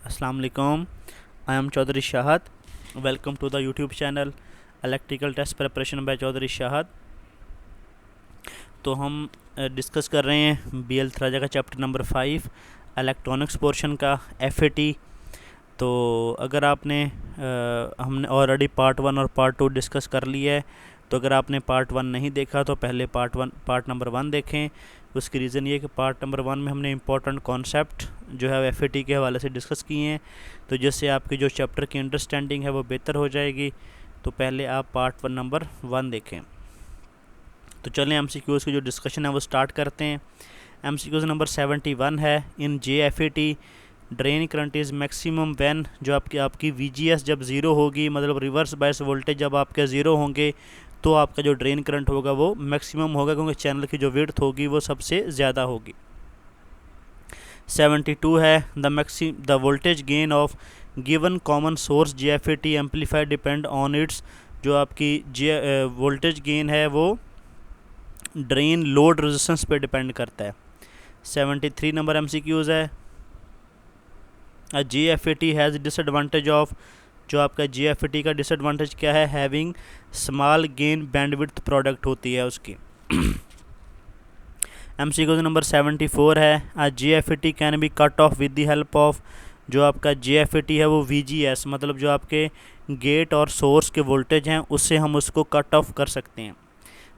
अस्सलाम वालेकुम। I am Chaudhary Shahad. Welcome to the YouTube channel electrical test preparation by Chaudhary Shahad. तो हम डिस्कस कर रहे हैं BL थराजा का चैप्टर नंबर 5 इलेक्ट्रॉनिक्स पोर्शन का FAT। तो अगर आपने हमने ऑलरेडी पार्ट 1 और पार्ट 2 डिस्कस कर लिया है, तो अगर आपने पार्ट 1 नहीं देखा तो पहले पार्ट नंबर 1 देखें। उसकी रीज़न ये है कि पार्ट नंबर 1 में हमने इंपॉर्टेंट कॉन्सेप्ट जो है FAT के हवाले से डिस्कस किए हैं, तो जिससे आपकी जो चैप्टर की अंडरस्टैंडिंग है वो बेहतर हो जाएगी। तो पहले आप पार्ट 1 नंबर 1 देखें। तो चलें MCQs की जो डिस्कशन है वो स्टार्ट करते हैं। MCQs नंबर 71 है। इन JFAT drain current is maximum when, जो आपकी VGS जब ज़ीरो होगी, मतलब रिवर्स बायस वोल्टेज जब आपके ज़ीरो होंगे तो आपका जो ड्रेन करंट होगा वो मैक्सिमम होगा, क्योंकि चैनल की जो विड्थ होगी वो सबसे ज़्यादा होगी। 72 है। The voltage gain of given common source JFAT amplifier depend on it's, जो आपकी वोल्टेज गेन है वो ड्रेन लोड रेजिस्टेंस पे डिपेंड करता है। 73 नंबर MCQs है। JFAT हैज़ डिसएडवांटेज ऑफ, जो आपका JFAT का डिसएडवांटेज क्या है, having small gain bandwidth product होती है उसकी। MCQ नंबर 74 है। JFAT can be cut off with the help of, जो आपका JFAT है वो VGS, मतलब जो आपके गेट और सोर्स के वोल्टेज हैं उससे हम उसको कट ऑफ कर सकते हैं।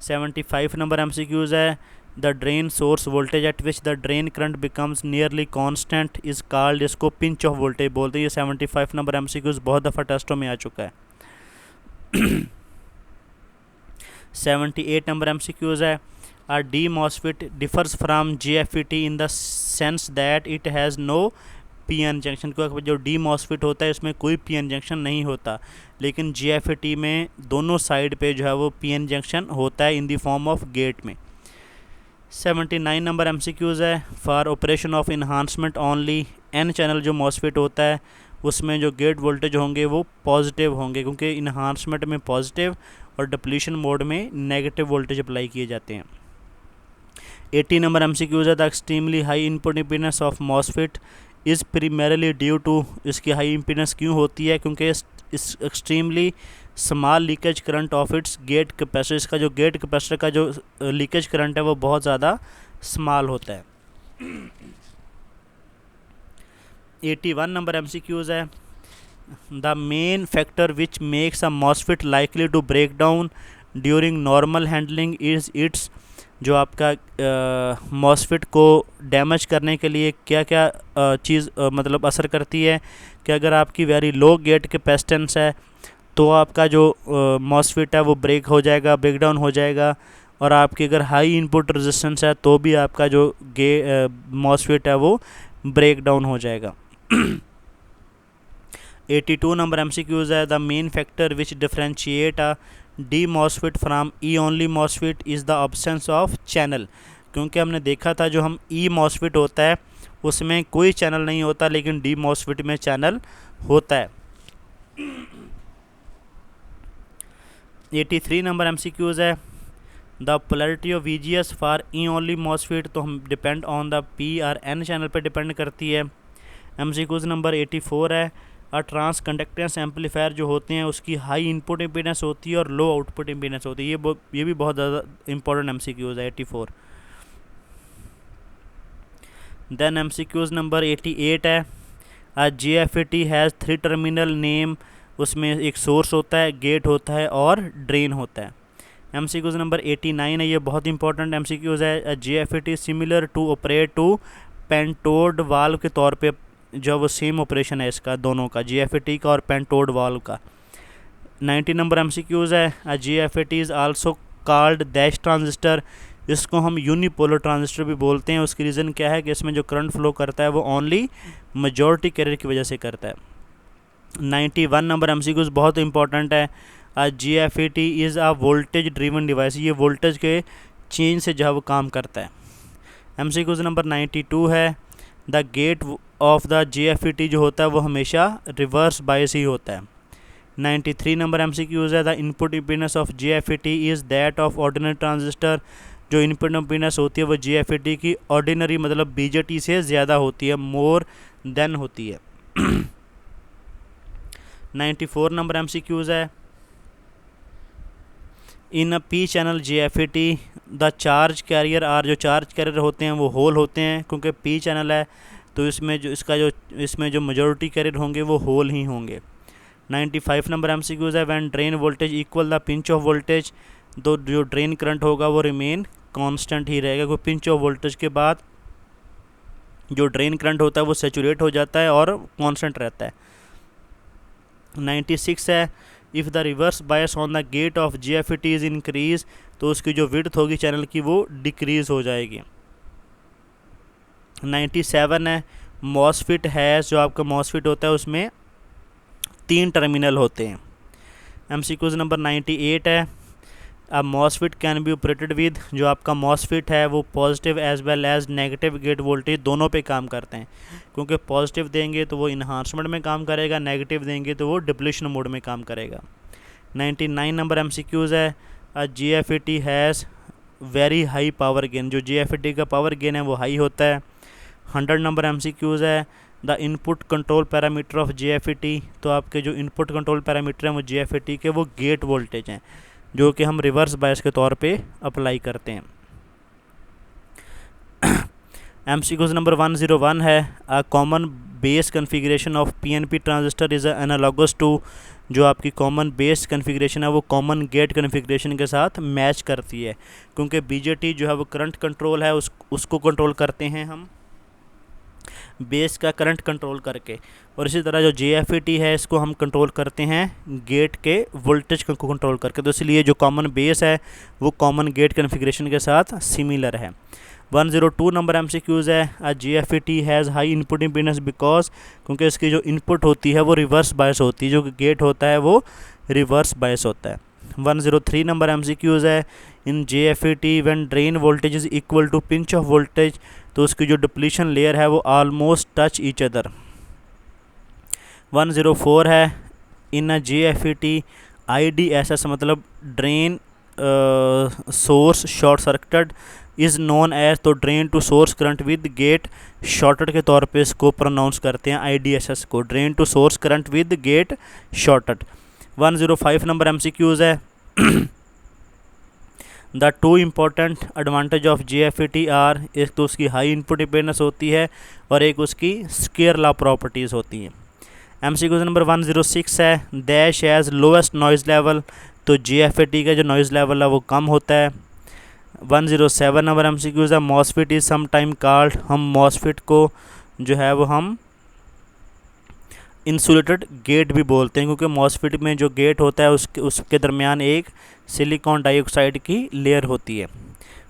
75 नंबर MCQs है। The drain source voltage at which the drain current becomes nearly constant is called, इसको पिंच ऑफ वोल्टेज बोलते हैं। ये 75 नंबर MCQs बहुत दफ़ा टेस्टों में आ चुका है। 78 नंबर MCQs है। D MOSFET differs from JFET in the sense that it has no PN junction, क्योंकि जो D MOSFET होता है इसमें कोई PN जंक्शन नहीं होता, लेकिन JFET में दोनों साइड पे जो है वो PN जंक्शन होता है in the form of gate में। 79 नंबर MCQs है। For operation of enhancement only, N channel जो MOSFET होता है उसमें जो गेट वोल्टेज होंगे वो पॉजिटिव होंगे, क्योंकि इन्हांसमेंट में पॉजिटिव और डिप्लीशन मोड में नेगेटिव वोल्टेज अप्लाई किए जाते हैं। 80 नंबर MCQs है। The extremely high input impedance of MOSFET is primarily due to, इसकी हाई इम्पीडेंस क्यों होती है, क्योंकि इस extremely small leakage current of its gate capacitor, इसका जो गेट कैपेसिटर का जो लीकेज करंट है वो बहुत ज़्यादा स्मॉल होता है। 81 नंबर MCQs है। The main factor which makes a MOSFET likely to break down during normal handling is its, जो आपका MOSFET को डैमेज करने के लिए क्या क्या चीज़ मतलब असर करती है, कि अगर आपकी वेरी लो गेट कैपेसिटेंस है तो आपका जो MOSFET है वो ब्रेक डाउन हो जाएगा, और आपकी अगर हाई इनपुट रेजिस्टेंस है तो भी आपका जो MOSFET है वो ब्रेक डाउन हो जाएगा। 82 नंबर MCQs है। The main factor which differentiate a D MOSFET from E only MOSFET is the absence of channel, क्योंकि हमने देखा था जो हम E MOSFET होता है उसमें कोई चैनल नहीं होता, लेकिन D MOSFET में चैनल होता है। 83 नंबर MCQs है। The polarity of VGS for E only MOSFET, तो हम डिपेंड ऑन द P और N चैनल पर डिपेंड करती है। MCQs नंबर 84 है। और ट्रांस कंडक्टेंस एम्पलीफायर जो होते हैं उसकी हाई इनपुट इम्पीडेंस होती है और लो आउटपुट इम्पीडेंस होती है। ये भी बहुत ज़्यादा इंपॉर्टेंट MCQs है। 84। देन MCQs नंबर 88 है। JFAT हैज़ 3 टर्मिनल नेम, उसमें एक सोर्स होता है, गेट होता है और ड्रेन होता है। MCQs नंबर 89 है। ये बहुत इंपॉर्टेंट MCQs है। JFAT similar to operate to pentode valve के तौर पे, जो वो सेम ऑपरेशन है इसका, दोनों का, JFAT का और पेंटोड वाल्व का। 90 नंबर MCQs है। JFAT is also called dash transistor, इसको हम यूनिपोलर ट्रांजिस्टर भी बोलते हैं। उसकी रीज़न क्या है कि इसमें जो करंट फ्लो करता है वो ओनली मेजॉरिटी कैरियर की वजह से करता है। 91 नंबर MCQs बहुत इंपॉर्टेंट है। JFAT is a voltage driven device, ये वोल्टेज के चेंज से जो है वो काम करता है। MCQs नंबर 92 है। The gate of the JFAT जो होता है वो हमेशा रिवर्स बायस ही होता है। 93 नंबर MCQs है। The input impedance of JFAT is that of ordinary transistor, जो इनपुट इम्पीडेंस होती है वो JFAT की ऑर्डिनरी मतलब BJT से ज़्यादा होती है, मोर देन होती है। 94 नंबर MCQs है, in a P channel JFET the charge carrier are, जो चार्ज कैरियर होते हैं वो होल होते हैं, क्योंकि पी चैनल है तो इसमें जो मेजॉरिटी कैरियर होंगे वो होल ही होंगे। 95 नंबर MCQs है, when drain voltage equal the pinch off voltage, तो जो ड्रेन करंट होगा वो रिमेन कांस्टेंट ही रहेगा, क्योंकि पिंच ऑफ वोल्टेज के बाद जो ड्रेन करंट होता है वो सेचुरेट हो जाता है और कांस्टेंट रहता है। 96 है, if the reverse bias on the gate of JFET is increase, तो उसकी जो विड्थ होगी चैनल की वो डिक्रीज हो जाएगी। 97 है, मॉसफिट हैज़, जो आपका मॉसफिट होता है उसमें 3 टर्मिनल होते हैं। MCQs नंबर 98 है, अब MOSFET can be operated with, जो आपका मॉसफिट है वो positive as well as negative gate voltage दोनों पे काम करते हैं, क्योंकि पॉजिटिव देंगे तो वो इन्हांसमेंट में काम करेगा, नेगेटिव देंगे तो वो डिप्लीशन मोड में काम करेगा। 99 नंबर MCQs है, JFET has very high power gain, जो JFET का पावर गेन है वो हाई होता है। 100 नंबर MCQs है, the input control parameter of JFET, तो आपके जो इनपुट कंट्रोल पैरामीटर हैं वो JFET के वो गेट वोल्टेज हैं, जो कि हम रिवर्स बायस के तौर पे अप्लाई करते हैं। MCQs नंबर 101 है, a common base configuration of PNP transistor is analogous to, जो आपकी कॉमन बेस कन्फिग्रेशन है वो कॉमन गेट कन्फिग्रेशन के साथ मैच करती है, क्योंकि BJT जो है वो करंट कंट्रोल है, उसको कंट्रोल करते हैं हम बेस का करंट कंट्रोल करके, और इसी तरह जो JFET है इसको हम कंट्रोल करते हैं गेट के वोल्टेज को कंट्रोल करके, तो इसलिए जो कॉमन बेस है वो कॉमन गेट कन्फिग्रेशन के साथ सिमिलर है। 102 नंबर MCQs है, JFET has high input impedance because, क्योंकि इसकी जो इनपुट होती है वो रिवर्स बायस होती है, जो गेट होता है वो रिवर्स बायस होता है। 103 नंबर MCQs है, in JFET when drain voltage is equal to pinch off voltage, तो उसकी जो डिप्लीशन लेयर है वो ऑलमोस्ट टच ईच अदर। 104 है, इन JFET IDSS, मतलब drain source short circuited is known as, तो drain to source current with gate shorted के तौर पे इसको प्रोनाउंस करते हैं IDSS को, drain to source current with gate shorted. 105 number MCQs है, the two important advantage of JFET are, एक तो उसकी हाई इनपुट इम्पीडेंस होती है और एक उसकी स्केयर लॉ प्रॉपर्टीज़ होती हैं। MCQs नंबर 106 है, dash as lowest noise level, तो JFET का जो नॉइज़ लेवल है वो कम होता है। 107 नंबर MCQs है, MOSFET is some time called, हम मॉसफिट को जो है वो हम इंसुलेटेड गेट भी बोलते हैं, क्योंकि मॉसफिट में जो गेट होता है उसके दरमियान एक सिलिकॉन डाइऑक्साइड की लेयर होती है।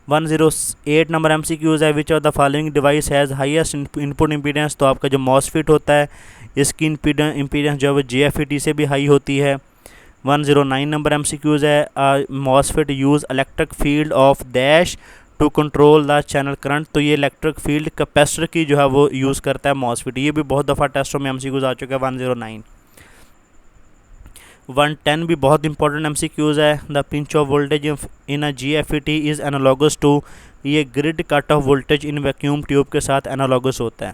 108 नंबर MCQs है, which of the following device has highest input impedance, तो आपका जो मॉसफिट होता है इसकी इम्पीडेंस जो है वो JFET से भी हाई होती है। 109 नंबर MCQs है, MOSFET use electric field of dash to control the channel current, तो ये इलेक्ट्रिक फील्ड कैपेसिटर की जो है वो यूज़ करता है मॉसफिट, ये भी बहुत दफ़ा टेस्टों में MCQs आ चुका है। 109 110 भी बहुत इंपॉर्टेंट MCQs है, the pinch off voltage in a JFET is analogous to, ये grid cut off voltage in vacuum tube के साथ एनालॉगस होता है।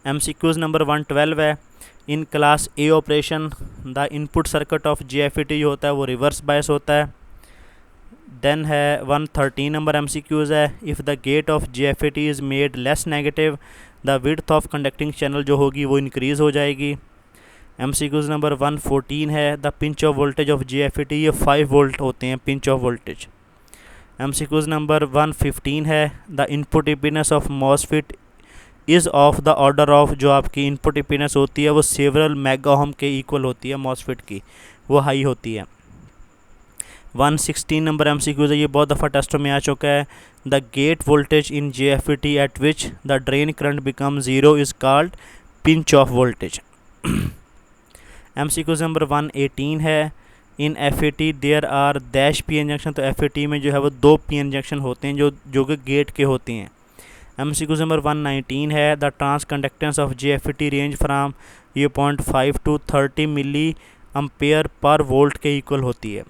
MCQs नंबर 112 है, in class A operation the input circuit of JFET जो होता है वो रिवर्स बायस होता है। देन है 113 नंबर MCQs है, if the gate of JFET is made less negative, the width of conducting channel जो होगी वो इंक्रीज़ हो जाएगी। MCQs नंबर 114 है, the pinch off voltage of JFET, ये 5 वोल्ट होते हैं pinch off voltage. MCQs number 115 है, the input impedance of MOSFET is of the order of, जो आपकी इनपुट इम्पीडेंस होती है वो सेवरल मेगा ओम के इक्वल होती है मॉसफिट की, वो हाई होती है। 116 नंबर MCQs है, ये बहुत दफ़ा टेस्टों में आ चुका है, the gate voltage in JFET at which the drain current become zero is called pinch off voltage. MCQs number 118 है, in FET there are dash PN junction, तो FET में जो है वो 2 PN जंक्शन होते हैं जो कि गेट के होते हैं। MCQs नंबर 119 है, the transconductance of JFET range from, ये 0.5 to 30 milliampere per volt के इक्वल होती है।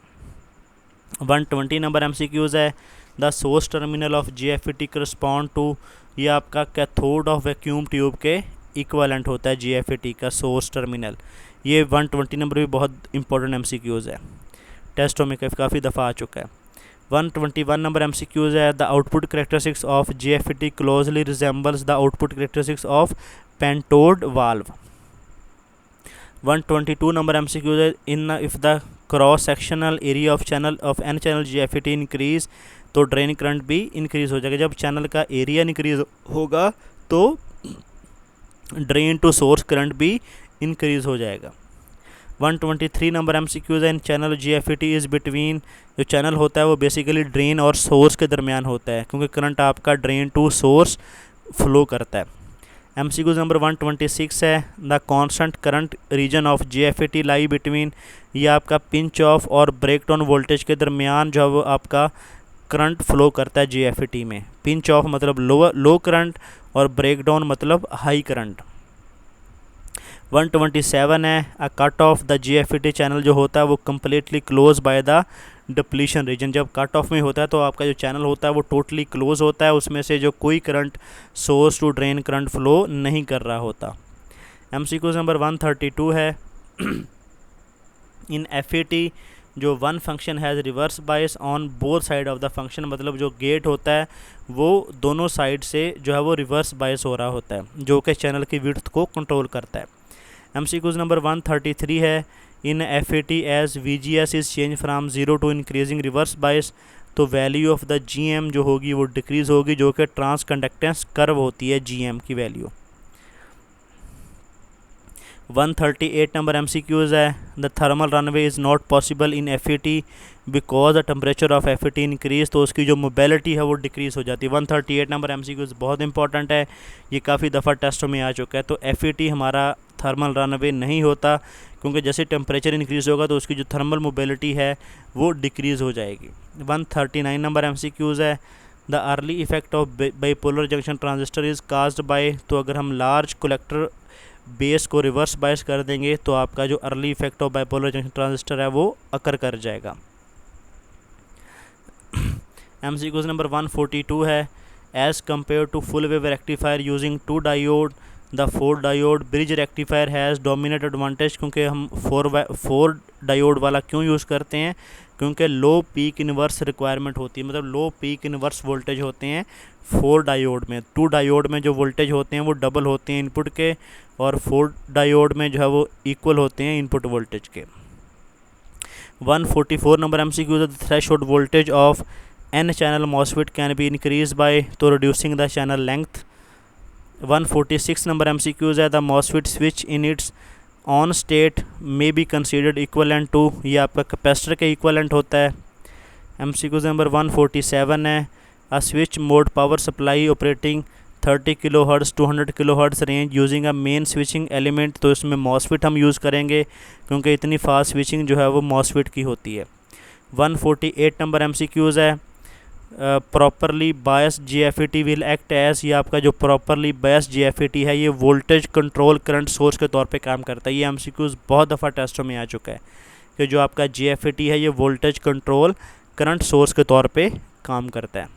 120 नंबर MCQs है, the source terminal of GFET correspond to, ये आपका कैथोड ऑफ वैक्यूम ट्यूब के इक्वलेंट होता है GFET का सोर्स टर्मिनल। ये 120 नंबर भी बहुत इंपॉर्टेंट MCQs है, टेस्टों में काफ़ी दफ़ा आ चुका है। 121 नंबर MCQs है, the output characteristics of GFET closely resembles the output characteristics of pentode valve. 122 number MCQs है, in if the cross sectional area of channel of N channel GFET increase, तो drain current भी increase हो जाएगा। जब channel का area increase होगा तो drain to source current भी इंक्रीज़ हो जाएगा। 123 नंबर MCQs है, N channel GFET is between, जो चैनल होता है वो बेसिकली ड्रेन और सोर्स के दरमियान होता है, क्योंकि करंट आपका ड्रेन टू सोर्स फ्लो करता है। MCQs नंबर 126 है, the constant current region of GFET lie between, ये आपका पिंच ऑफ और ब्रेक डाउन वोल्टेज के दरमियान जो वो आपका करंट फ्लो करता है GFET में। पिंच ऑफ मतलब लो करंट और ब्रेक डाउन मतलब हाई करंट। 127 है, अ cut off the GFET channel जो होता है वो completely close by the depletion region. जब कट ऑफ में होता है तो आपका जो चैनल होता है वो टोटली क्लोज होता है, उसमें से जो कोई current source to drain current flow नहीं कर रहा होता। MCQs नंबर 132 है, इन FET जो one function has reverse bias on both side of the function, मतलब जो गेट होता है वो दोनों साइड से जो है वो रिवर्स बायस हो रहा होता है, जो कि चैनल की विड्थ को कंट्रोल करता है। MCQs नंबर 133 है, in FET as VGS is change from 0 to increasing reverse bias, तो वैल्यू ऑफ द GM जो होगी वो डिक्रीज़ होगी, जो कि ट्रांस कंडक्टेंस कर्व होती है GM की वैल्यू। 138 नंबर MCQs है, the thermal runway is not possible in FET because the temperature of FET increase, तो उसकी जो मोबिलिटी है वो डिक्रीज़ हो जाती है। 138 नंबर MCQs बहुत इंपॉर्टेंट है, ये काफ़ी दफ़ा टेस्टों में आ चुका है। तो FET हमारा थर्मल रनवे नहीं होता, क्योंकि जैसे टेम्परेचर इंक्रीज़ होगा तो उसकी जो थर्मल मोबिलिटी है वो डिक्रीज़ हो जाएगी। 139 नंबर MCQs है, the early effect of bipolar junction transistor is caused by, तो अगर हम लार्ज कलेक्टर बेस को रिवर्स बायस कर देंगे तो आपका जो early effect of bipolar junction transistor है वो अकर कर जाएगा। MCQs नंबर 142 है, as compare to full wave rectifier using 2 diode the 4 diode bridge rectifier has dominate advantage, क्योंकि हम 4 डायोड वाला क्यों यूज़ करते हैं, क्योंकि लो पीक इन्वर्स रिक्वायरमेंट होती है, मतलब लो पीक इन्वर्स वोल्टेज होते हैं 4 डायोड में। 2 डायोड में जो वोल्टेज होते हैं वो डबल होते हैं इनपुट के, और 4 डायोड में जो है वो इक्वल होते हैं इनपुट वोल्टेज के। 144 number MCQ, the threshold voltage of N channel MOSFET can be increase by, तो reducing the channel length. 146 number MCQs है, the MOSFET switch in its on state may be considered equivalent to, ये आपका capacitor के equivalent होता है। MCQs number 147 है, a switch mode power supply operating 30 kHz 200 kHz range using a main switching element, तो इसमें MOSFET हम use करेंगे क्योंकि इतनी फास्ट स्विचिंग जो है वो MOSFET की होती है। 148 नंबर MCQs है, properly bias GFET will act as, ये आपका जो प्रॉपरली बायस GFET है ये वोल्टेज कंट्रोल करंट सोर्स के तौर पे काम करता है। ये MCQs बहुत दफ़ा टेस्टों में आ चुका है कि जो आपका GFET है ये वोल्टेज कंट्रोल करंट सोर्स के तौर पे काम करता है।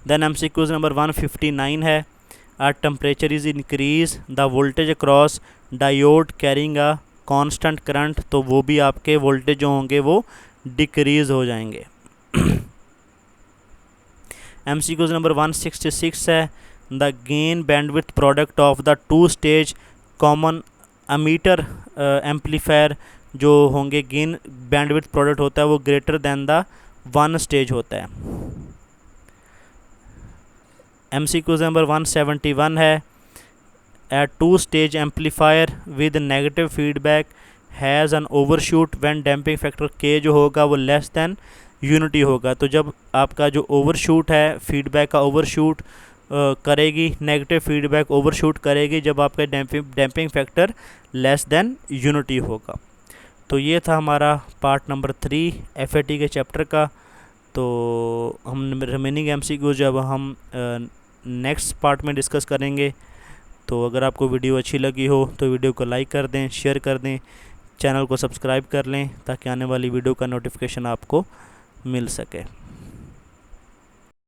देन MCQs नंबर 159 है, a temperature is increase the voltage across diode carrying a constant current, तो वो भी आपके वोल्टेज जो होंगे वो डिक्रीज़ हो जाएंगे। MCQs नंबर 166 है, the gain bandwidth product of the 2 stage common ammeter amplifier जो होंगे गेन बैंडविड्थ प्रोडक्ट होता है वो ग्रेटर दैन द 1 स्टेज होता है। MCQs नंबर 171 है, ए 2 stage amplifier with negative feedback has an overshoot when damping factor K जो होगा वो लेस दैन यूनिटी होगा, तो जब आपका जो ओवरशूट है फीडबैक का ओवरशूट करेगी, नेगेटिव फीडबैक ओवरशूट करेगी जब आपका damping factor less than unity होगा। तो ये था हमारा पार्ट नंबर 3 FET के चैप्टर का। तो हम रिमेनिंग MCQ जब हम नेक्स्ट पार्ट में डिस्कस करेंगे। तो अगर आपको वीडियो अच्छी लगी हो तो वीडियो को लाइक कर दें, शेयर कर दें, चैनल को सब्सक्राइब कर लें ताकि आने वाली वीडियो का नोटिफिकेशन आपको मिल सके।